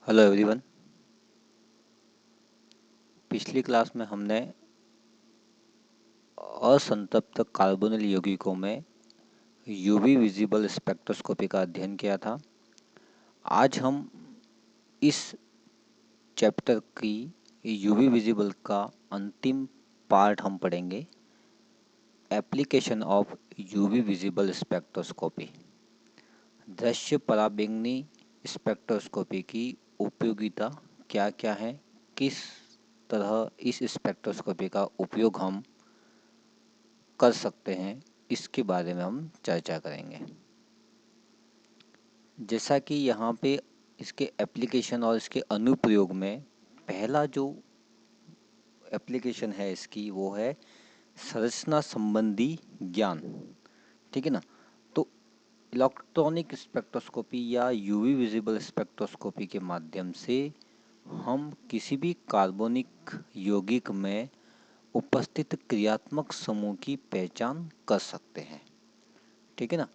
Hello everyone. पिछली class में हमने असंतप्त कार्बोनिल यौगिकों में यूवी विजिबल स्पेक्ट्रोस्कोपी का अध्ययन किया था। आज हम इस चैप्टर की यूवी विजिबल का अंतिम पार्ट हम पढ़ेंगे, application of UV visible spectroscopy. दृश्य पराबैंगनी स्पेक्ट्रोस्कोपी की उपयोगिता क्या क्या है, किस तरह इस स्पेक्ट्रोस्कोपी का उपयोग हम कर सकते हैं, इसके बारे में हम चर्चा करेंगे। जैसा कि यहाँ पे इसके एप्लीकेशन और इसके अनुप्रयोग में पहला जो एप्लीकेशन है इसकी वो है संरचना संबंधी ज्ञान। ठीक है ना। तो इलेक्ट्रॉनिक स्पेक्ट्रोस्कोपी या यूवी विजिबल स्पेक्ट्रोस्कोपी के माध्यम से हम किसी भी कार्बनिक यौगिक में उपस्थित क्रियात्मक समूह की पहचान कर सकते हैं। ठीक है ना।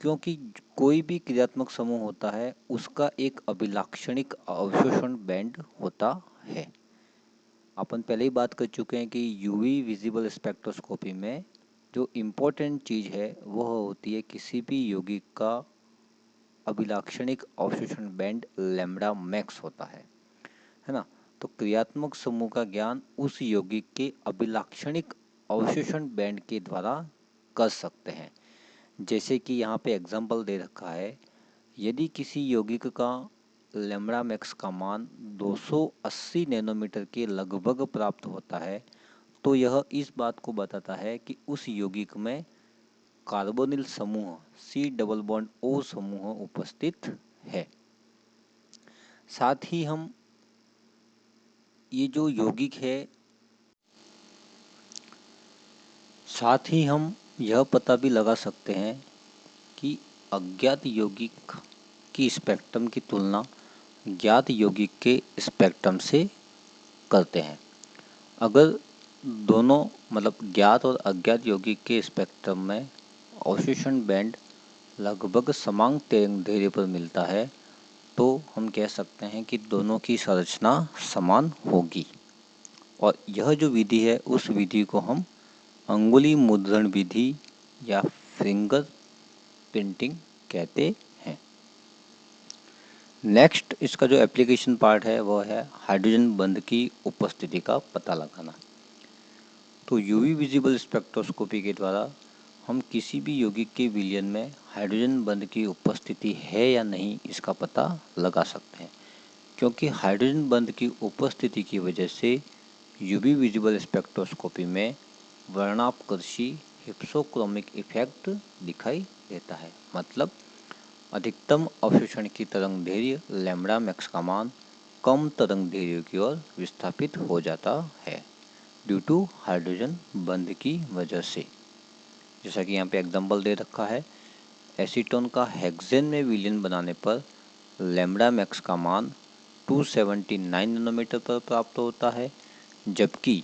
क्योंकि कोई भी क्रियात्मक समूह होता है उसका एक अभिलाक्षणिक अवशोषण बैंड होता है। अपन पहले ही बात कर चुके हैं कि यूवी विजिबल स्पेक्ट्रोस्कोपी में जो इम्पोर्टेंट चीज़ है वह होती है किसी भी यौगिक का अभिलाक्षणिक अवशोषण बैंड लैम्ब्डा मैक्स होता है ना। तो क्रियात्मक समूह का ज्ञान उस यौगिक के अभिलाक्षणिक अवशोषण बैंड के द्वारा कर सकते हैं। जैसे कि यहाँ पे एग्जाम्पल दे रखा है, यदि किसी यौगिक का लैम्ब्डा मैक्स का मान 280 नैनोमीटर के लगभग प्राप्त होता है तो यह इस बात को बताता है कि उस यौगिक में कार्बोनिल समूह C डबल बॉन्ड O समूह उपस्थित है। साथ ही हम ये जो यौगिक है, साथ ही हम यह पता भी लगा सकते हैं कि अज्ञात यौगिक की स्पेक्ट्रम की तुलना ज्ञात यौगिक के स्पेक्ट्रम से करते हैं। अगर दोनों मतलब ज्ञात और अज्ञात यौगिक के स्पेक्ट्रम में अवशोषण बैंड लगभग समान तरंगदैर्घ्य पर मिलता है तो हम कह सकते हैं कि दोनों की संरचना समान होगी। और यह जो विधि है उस विधि को हम अंगुली मुद्रण विधि या फिंगर प्रिंटिंग कहते हैं। नेक्स्ट इसका जो एप्लीकेशन पार्ट है वो है हाइड्रोजन बंध की उपस्थिति का पता लगाना। तो यूवी विजिबल स्पेक्ट्रोस्कोपी के द्वारा हम किसी भी यौगिक के विलयन में हाइड्रोजन बंध की उपस्थिति है या नहीं इसका पता लगा सकते हैं, क्योंकि हाइड्रोजन बंध की उपस्थिति की वजह से यूवी विजिबल स्पेक्ट्रोस्कोपी में वर्णापकर्षी हिप्सोक्रोमिक इफेक्ट दिखाई देता है। मतलब अधिकतम अवशोषण की तरंगदैर्घ्य लैम्ब्डा मैक्स का मान कम तरंगदैर्घ्य की ओर विस्थापित हो जाता है ड्यू टू हाइड्रोजन बंध की वजह से। जैसा कि यहाँ पे एग्जाम्पल दे रखा है, एसीटोन का हेक्सेन में विलयन बनाने पर लैम्ब्डा मैक्स का मान 279 नैनोमीटर पर प्राप्त होता है, जबकि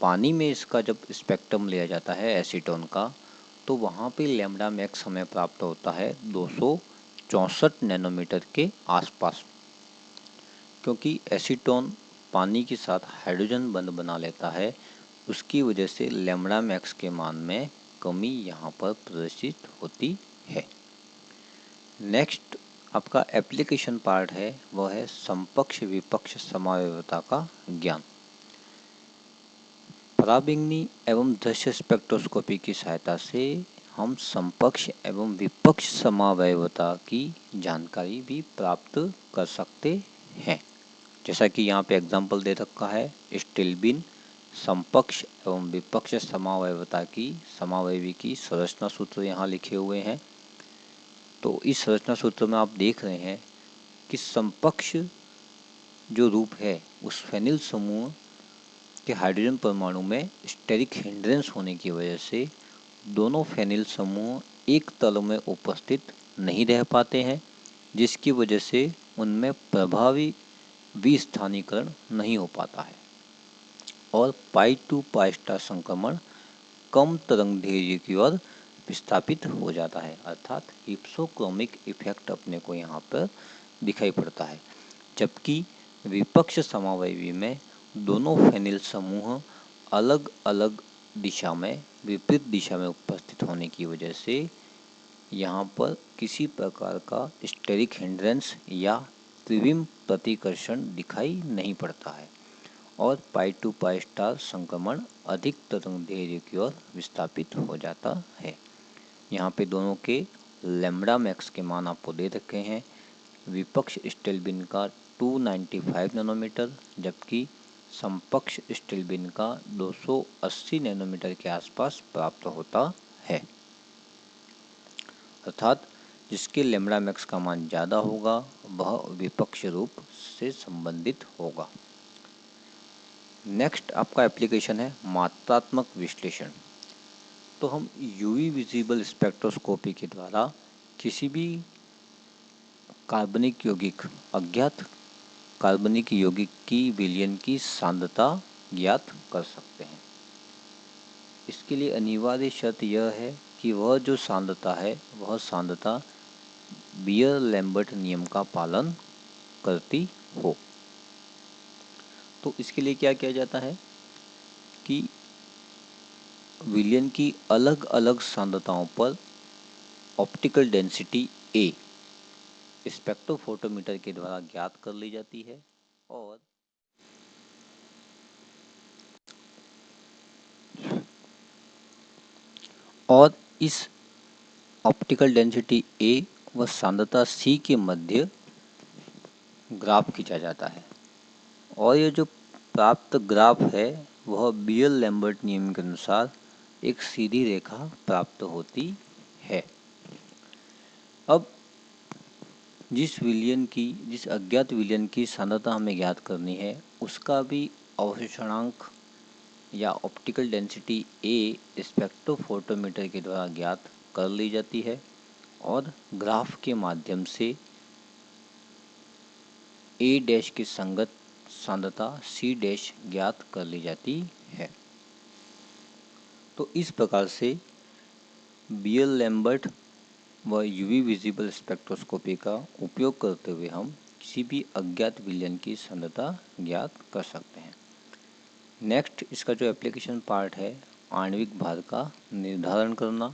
पानी में इसका जब स्पेक्ट्रम लिया जाता है एसीटोन का तो वहाँ पे लैम्ब्डा मैक्स हमें प्राप्त होता है 264 नैनोमीटर के आसपास। क्योंकि एसीटोन पानी के साथ हाइड्रोजन बंध बना लेता है, उसकी वजह से लैम्ब्डा मैक्स के मान में कमी यहाँ पर प्रदर्शित होती है। नेक्स्ट आपका एप्लीकेशन पार्ट है वह है समपक्ष विपक्ष समावयवता का ज्ञान। पराबैंगनी एवं दृश्य स्पेक्ट्रोस्कोपी की सहायता से हम समपक्ष एवं विपक्ष समावयवता की जानकारी भी प्राप्त कर सकते हैं। जैसा कि यहाँ पे एग्जाम्पल दे रखा है, स्टिल्बिन समपक्ष एवं विपक्ष समावयवता की समावयवी की संरचना सूत्र यहाँ लिखे हुए हैं। तो इस संरचना सूत्र में आप देख रहे हैं कि समपक्ष जो रूप है उस फेनिल समूह के हाइड्रोजन परमाणु में स्टेरिक हिंड्रेंस होने की वजह से दोनों फेनिल समूह एक तल में उपस्थित नहीं रह पाते हैं, जिसकी वजह से उनमें प्रभावी विस्थानीकरण नहीं हो पाता है और पाई टू पाई स्टार संक्रमण कम तरंगदैर्घ्य की ओर विस्थापित हो जाता है। अर्थात हिप्सोक्रोमिक इफेक्ट अपने को यहाँ पर दिखाई पड़ता है, जबकि विपक्ष समावयवी में दोनों फेनिल समूह अलग अलग दिशा में, विपरीत दिशा में उपस्थित होने की वजह से यहाँ पर किसी प्रकार का स्टेरिक हिंड्रेंस या त्रिविम प्रतिकर्षण दिखाई नहीं पड़ता है और पाई टू पाई स्टार संक्रमण अधिक तरंग दैर्ध्य की ओर विस्थापित हो जाता है। यहाँ पे दोनों के लैम्ब्डा मैक्स के मान आपको दे रखे हैं। विपक्ष स्टिल्बिन का 295 नैनोमीटर, जबकि समपक्ष स्टिल्बिन का 280 नैनोमीटर के आसपास प्राप्त होता है। अर्थात जिसके लैम्ब्डा मैक्स का मान ज़्यादा होगा वह विपक्ष रूप से संबंधित होगा। नेक्स्ट आपका एप्लीकेशन है मात्रात्मक विश्लेषण। तो हम यूवी विजिबल स्पेक्ट्रोस्कोपी के द्वारा किसी भी कार्बनिक यौगिक, अज्ञात कार्बनिक यौगिक की विलयन की सांद्रता ज्ञात कर सकते हैं। इसके लिए अनिवार्य शर्त यह है कि वह जो सांद्रता है वह सांद्रता बियर लैम्बर्ट नियम का पालन करती हो। तो इसके लिए क्या किया जाता है कि विलयन की अलग अलग सांद्रताओं पर ऑप्टिकल डेंसिटी ए स्पेक्ट्रोफोटोमीटर के द्वारा ज्ञात कर ली जाती है और इस ऑप्टिकल डेंसिटी ए व सांद्रता सी के मध्य ग्राफ खींचा जाता है और ये जो प्राप्त ग्राफ है वह बियर लैम्बर्ट नियम के अनुसार एक सीधी रेखा प्राप्त होती है। अब जिस अज्ञात विलयन की सांद्रता हमें ज्ञात करनी है उसका भी अवशोषणांक या ऑप्टिकल डेंसिटी ए स्पेक्ट्रोफोटोमीटर के द्वारा ज्ञात कर ली जाती है और ग्राफ के माध्यम से ए डैश की संगत सांद्रता सी डैश ज्ञात कर ली जाती है। तो इस प्रकार से बियर लैम्बर्ट व यूवी विजिबल स्पेक्ट्रोस्कोपी का उपयोग करते हुए हम किसी भी अज्ञात विलयन की सांद्रता ज्ञात कर सकते हैं। नेक्स्ट इसका जो एप्लीकेशन पार्ट है आणविक भार का निर्धारण करना,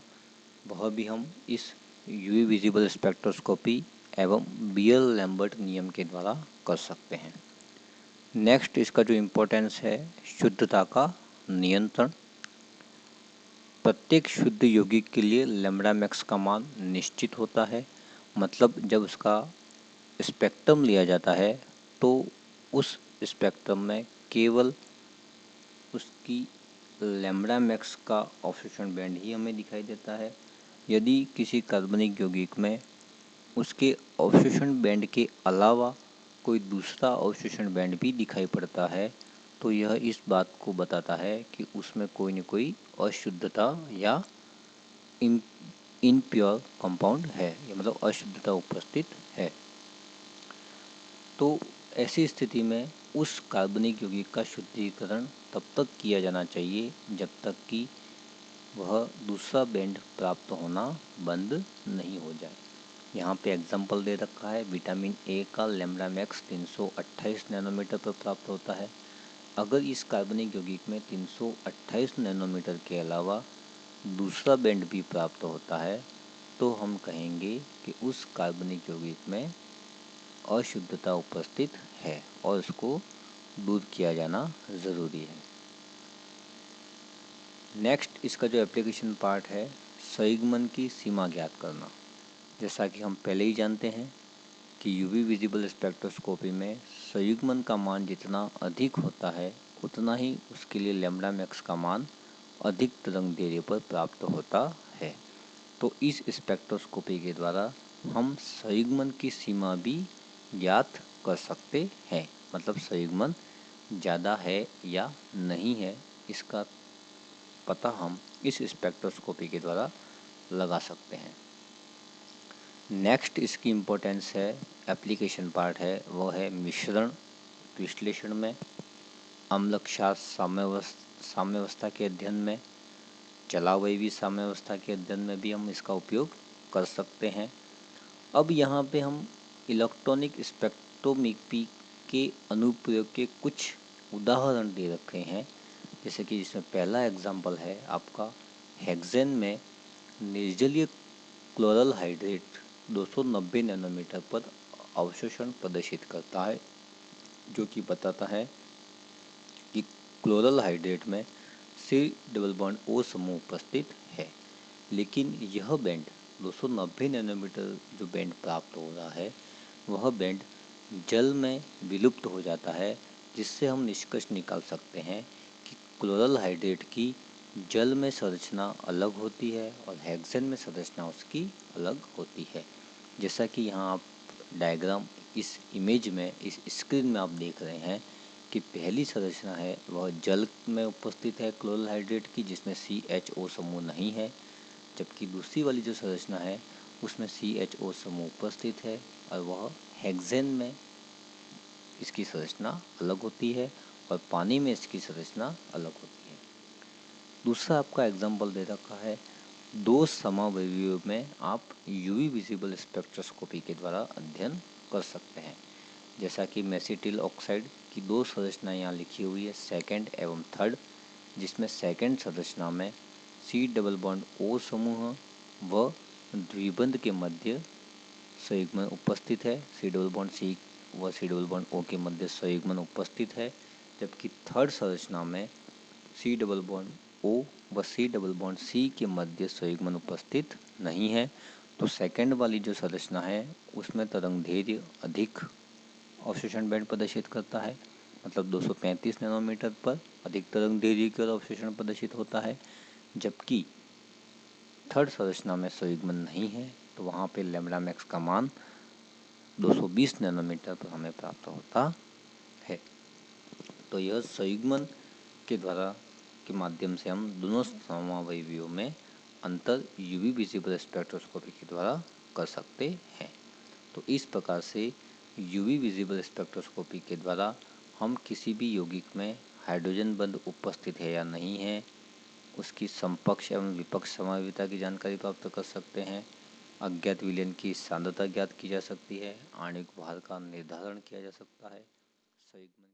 वह भी हम इस यूवी विजिबल स्पेक्ट्रोस्कोपी एवं बियर लैम्बर्ट नियम के द्वारा कर सकते हैं। नेक्स्ट इसका जो इम्पोर्टेंस है शुद्धता का नियंत्रण। प्रत्येक शुद्ध यौगिक के लिए लैम्ब्डा मैक्स का मान निश्चित होता है, मतलब जब उसका स्पेक्ट्रम लिया जाता है तो उस स्पेक्ट्रम में केवल उसकी लैम्ब्डा मैक्स का अवशोषण बैंड ही हमें दिखाई देता है। यदि किसी कार्बनिक यौगिक में उसके अवशोषण बैंड के अलावा कोई दूसरा अवशोषण बैंड भी दिखाई पड़ता है तो यह इस बात को बताता है कि उसमें कोई न कोई अशुद्धता या इनप्योर कंपाउंड है, या मतलब अशुद्धता उपस्थित है। तो ऐसी स्थिति में उस कार्बनिक यौगिक का शुद्धिकरण तब तक किया जाना चाहिए जब तक कि वह दूसरा बैंड प्राप्त होना बंद नहीं हो जाए। यहाँ पे एग्जाम्पल दे रखा है, विटामिन ए का लैम्ब्डा मैक्स 328 नैनोमीटर पर प्राप्त होता है। अगर इस कार्बनिक यौगिक में 328 नैनोमीटर के अलावा दूसरा बैंड भी प्राप्त होता है तो हम कहेंगे कि उस कार्बनिक यौगिक में अशुद्धता उपस्थित है और उसको दूर किया जाना ज़रूरी है। नेक्स्ट इसका जो एप्लीकेशन पार्ट है संयुग्मन की सीमा ज्ञात करना। जैसा कि हम पहले ही जानते हैं कि यूवी विजिबल स्पेक्ट्रोस्कोपी में संयुग्मन का मान जितना अधिक होता है उतना ही उसके लिए लैम्ब्डा मैक्स का मान अधिक तरंग दैर्ध्य पर प्राप्त होता है। तो इस स्पेक्ट्रोस्कोपी के द्वारा हम संयुग्मन की सीमा भी ज्ञात कर सकते हैं, मतलब संयुग्मन ज़्यादा है या नहीं है इसका पता हम इस स्पेक्ट्रोस्कोपी के द्वारा लगा सकते हैं। नेक्स्ट इसकी इम्पोर्टेंस है, एप्लीकेशन पार्ट है, वो है मिश्रण विश्लेषण में, अम्ल क्षार साम्यावस्था के अध्ययन में, चलावयवी साम्यावस्था के अध्ययन में भी हम इसका उपयोग कर सकते हैं। अब यहाँ पे हम इलेक्ट्रॉनिक स्पेक्ट्रोस्कोपी के अनुप्रयोग के कुछ उदाहरण दे रखे हैं, जैसे कि इसमें पहला एग्जाम्पल है आपका हेक्सेन में निर्जलीय क्लोरल हाइड्रेट 290 नैनोमीटर पर अवशोषण प्रदर्शित करता है, जो कि बताता है कि क्लोरल हाइड्रेट में सी डबल बॉन्ड ओ समूह उपस्थित है। लेकिन यह बैंड 290 नैनोमीटर जो बैंड प्राप्त हो रहा है वह बैंड जल में विलुप्त हो जाता है, जिससे हम निष्कर्ष निकाल सकते हैं कि क्लोरल हाइड्रेट की जल में संरचना अलग होती है और हेक्सेन में संरचना उसकी अलग होती है। जैसा कि यहाँ आप डायग्राम इस इमेज में, इस स्क्रीन में आप देख रहे हैं कि पहली संरचना है वह जल में उपस्थित है क्लोरल हाइड्रेट की, जिसमें CHO समूह नहीं है, जबकि दूसरी वाली जो संरचना है उसमें CHO समूह उपस्थित है और वह हेक्सेन में इसकी संरचना अलग होती है और पानी में इसकी संरचना अलग होती है। दूसरा आपका एग्जाम्पल दे रखा है, दो समावयवियों में आप यूवी विजिबल स्पेक्ट्रोस्कोपी के द्वारा अध्ययन कर सकते हैं। जैसा कि मेसिटिल ऑक्साइड की दो संरचनाएं यहाँ लिखी हुई है, सेकंड एवं थर्ड, जिसमें सेकंड संरचना में C डबल बॉन्ड O समूह व द्विबंध के मध्य संयुग्मन उपस्थित है। C डबल बॉन्ड C व C डबल बॉन्ड O के मध्य संयुग्मन उपस्थित है, जबकि थर्ड संरचना में C डबल बॉन्ड O व C डबल बॉन्ड C के मध्य संयुग्मन उपस्थित नहीं है। तो सेकंड वाली जो संरचना है उसमें तरंगदैर्घ्य अधिक अवशोषण बैंड प्रदर्शित करता है, मतलब 235 नैनोमीटर पर अधिक तरंगदैर्घ्य की ओर अवशोषण प्रदर्शित होता है, जबकि थर्ड संरचना में संयुग्मन नहीं है, तो वहाँ पे लैम्ब्डा मैक्स का मान 220 नैनोमीटर पर हमें प्राप्त होता है। तो यह संयुग्मन के द्वारा के माध्यम से हम दोनों समावयवियों में अंतर यूवी विजिबल स्पेक्ट्रोस्कोपी के द्वारा कर सकते हैं। तो इस प्रकार से यूवी विजिबल स्पेक्ट्रोस्कोपी के द्वारा हम किसी भी यौगिक में हाइड्रोजन बंध उपस्थित है या नहीं है, उसकी समपक्ष एवं विपक्ष समावयविता की जानकारी प्राप्त कर सकते हैं। अज्ञात विलयन की सांद्रता ज्ञात की जा सकती है, आणविक भार का निर्धारण किया जा सकता है, संयुग्मन